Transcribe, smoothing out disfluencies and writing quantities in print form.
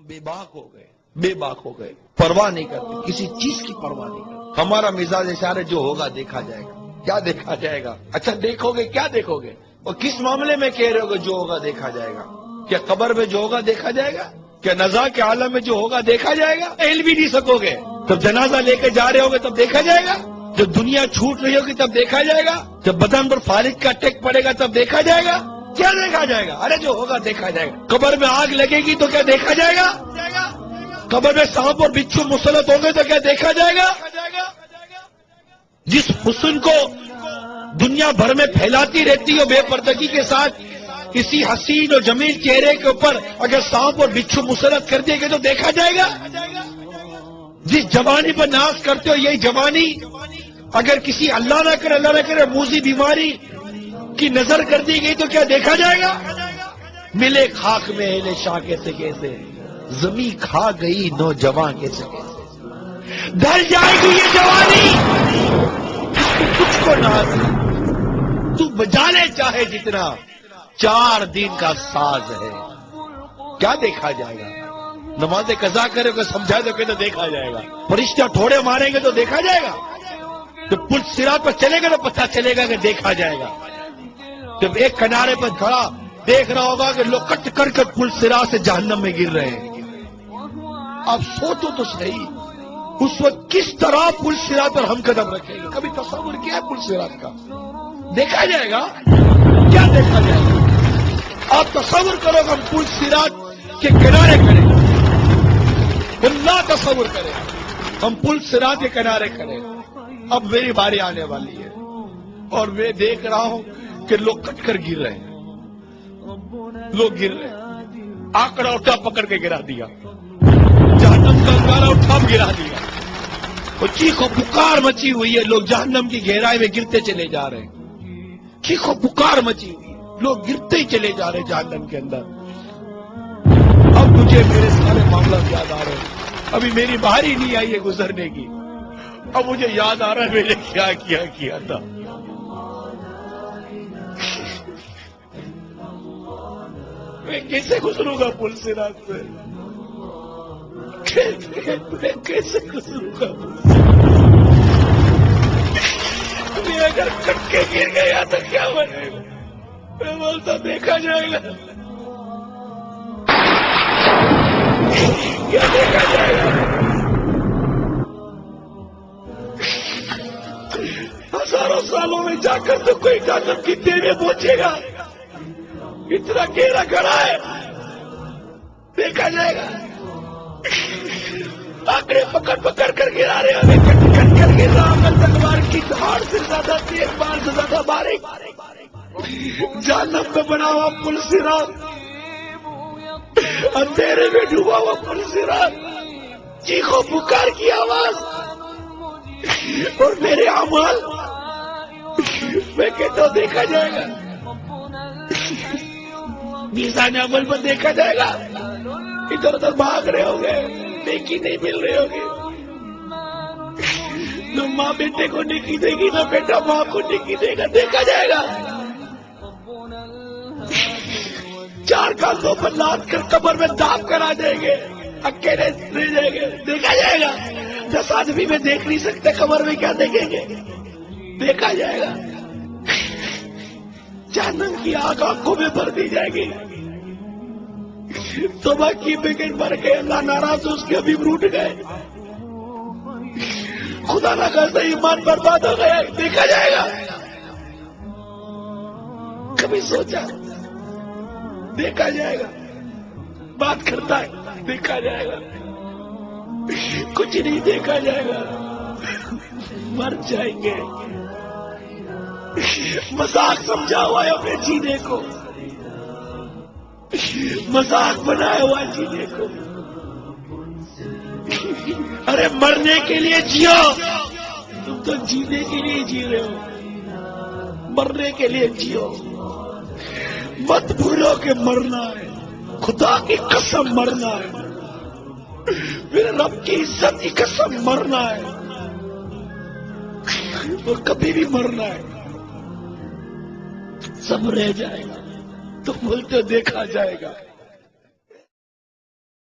بے باک ہو گئے، پرواہ نہیں کرتے، کسی چیز کی پرواہ نہیں کرتے۔ ہمارا مزاج اشارہ جو ہوگا دیکھا جائے گا۔ کیا دیکھا جائے گا؟ اچھا دیکھو گے، کیا دیکھو گے؟ اور کس معاملے میں کہہ رہے ہو کہ جو ہوگا دیکھا جائے گا؟ کیا قبر میں جو ہوگا دیکھا جائے گا؟ کیا نزا کے عالم میں جو ہوگا دیکھا جائے گا؟ ہل بھی نہیں سکو گے۔ جب جنازہ لے کے جا رہے ہوگے تب دیکھا جائے گا؟ جب دنیا چھوٹ رہی ہوگی تب دیکھا جائے گا؟ جب بدن پر فالج کا اٹیک پڑے گا تب دیکھا جائے گا؟ کیا دیکھا جائے گا؟ ارے جو ہوگا دیکھا جائے گا۔ قبر میں آگ لگے گی تو کیا دیکھا جائے گا؟ قبر میں سانپ اور بچھو مسلط ہوں گے تو کیا دیکھا جائے گا؟ جس حسن کو دنیا بھر میں پھیلاتی رہتی ہے بے پردگی کے ساتھ، کسی حسین اور جمیل چہرے کے اوپر اگر سانپ اور بچھو مسلط کر دیے گے تو دیکھا جائے گا؟ جس جوانی پر ناز کرتے ہو یہی جوانی اگر کسی اللہ نہ کرے موذی بیماری کی نظر کر دی گئی تو کیا دیکھا جائے گا؟ ملے خاک میں اہل شاہ کیسے کیسے، زمین کھا گئی نوجوان کیسے کیسے، ڈھل جائے گی یہ جوانی کچھ کو ناز، تو بجا لے چاہے جتنا، 4 دن کا ساز ہے۔ کیا دیکھا جائے گا؟ نماز قضا کرے کو سمجھا دو کہ تو دیکھا جائے گا، فرشتہ ٹھوڑے ماریں گے تو دیکھا جائے گا، جب پل صراط پر چلے گا تو پتہ چلے گا کہ دیکھا جائے گا۔ جب ایک کنارے پر کھڑا دیکھ رہا ہوگا کہ لوگ کٹ کر کے پل صراط سے جہنم میں گر رہے ہیں، اب سوچو تو صحیح اس وقت کس طرح پل صراط پر ہم قدم رکھیں گے؟ کبھی تصور کیا ہے پل صراط کا؟ دیکھا جائے گا؟ کیا دیکھا جائے گا؟ آپ تصور کرو کہ ہم پل صراط کے کنارے کھڑے، اللہ تصور کرے ہم پل صراط کے کنارے کھڑے، اب میری باری آنے والی ہے اور میں دیکھ رہا ہوں کہ لوگ کٹ کر گر رہے ہیں، لوگ گر رہے ہیں، آکڑا اٹھا پکڑ کے گرا دیا، جہنم کا انگارہ اٹھا گرا دیا، اور چیخ و پکار مچی ہوئی ہے، لوگ جہنم کی گہرائی میں گرتے چلے جا رہے ہیں، چیخ و پکار مچی ہوئی، لوگ گرتے ہی چلے جا رہے ہیں جہنم کے اندر۔ اب مجھے میرے سارے معاملات یاد آ رہے ہیں، ابھی میری باری نہیں آئی ہے گزرنے کی، اب مجھے یاد آ رہا ہے میں نے کیا تھا۔ میں کیسے گزروں گا پل صراط سے؟ میں کیسے گزروں گا پل صراط؟ میں اگر کٹ کے گر گیا تو کیا بنے گا؟ میں بولتا دیکھا جائے گا، کیا دیکھا جائے گا؟ ہزاروں سالوں میں جا کر تو کوئی جہنم کی دیر میں پہنچے گا، اتنا گہرا کھڑا ہے، دیکھا جائے گا؟ آکڑے پکڑ کر گرا رہے ہمیں، کٹ کر گر رہا ہوں، تلوار کی دھاڑ سے زیادہ تیز، بار سے زیادہ باریک، جہنم میں بنا ہوا پل صراط، اندھیرے میں ڈوبا ہوا پل صراط، چیخو پکار کی آواز اور میرے اعمال، میں کہتا ہوں دیکھا جائے گا، میزان عمل پر دیکھا جائے گا۔ ادھر ادھر بھاگ رہے ہو گے، نیکی نہیں مل رہے ہوگے، نہ ماں بیٹے کو نیکی دے گی نہ بیٹا ماں کو نیکی دے گا، دیکھا جائے گا۔ 4 کاندھوں پر لاد کر قبر میں داب کر آ جائیں گے، اکیلے رہ جائیں گے، دیکھا جائے گا۔ 10 آدمی میں دیکھ نہیں سکتے، قبر میں کیا دیکھیں گے؟ دیکھا جائے گا۔ جہنم کی آگ آنکھوں میں بھر دی جائے گی، توبہ کی بغیر مر گئے، اللہ ناراض اس کے ابھی روٹ گئے، خدا نہ کرتا ایمان برباد ہو گیا، دیکھا جائے گا۔ کبھی سوچا؟ دیکھا جائے گا۔ بات کرتا ہے، دیکھا جائے گا۔ کچھ نہیں دیکھا جائے گا، مر جائیں گے۔ مذاق سمجھا ہوا ہے اپنے جینے کو، مذاق بنایا ہوا جینے کو۔ ارے مرنے کے لیے جیو، تم تو جینے کے لیے جی رہے ہو، مرنے کے لیے جیو۔ مت بھولو کہ مرنا ہے، خدا کی قسم مرنا ہے، میرے رب کی عزت کی قسم مرنا ہے، اور کبھی بھی مرنا ہے۔ سب رہ جائے گا، تو بولتے دیکھا جائے گا۔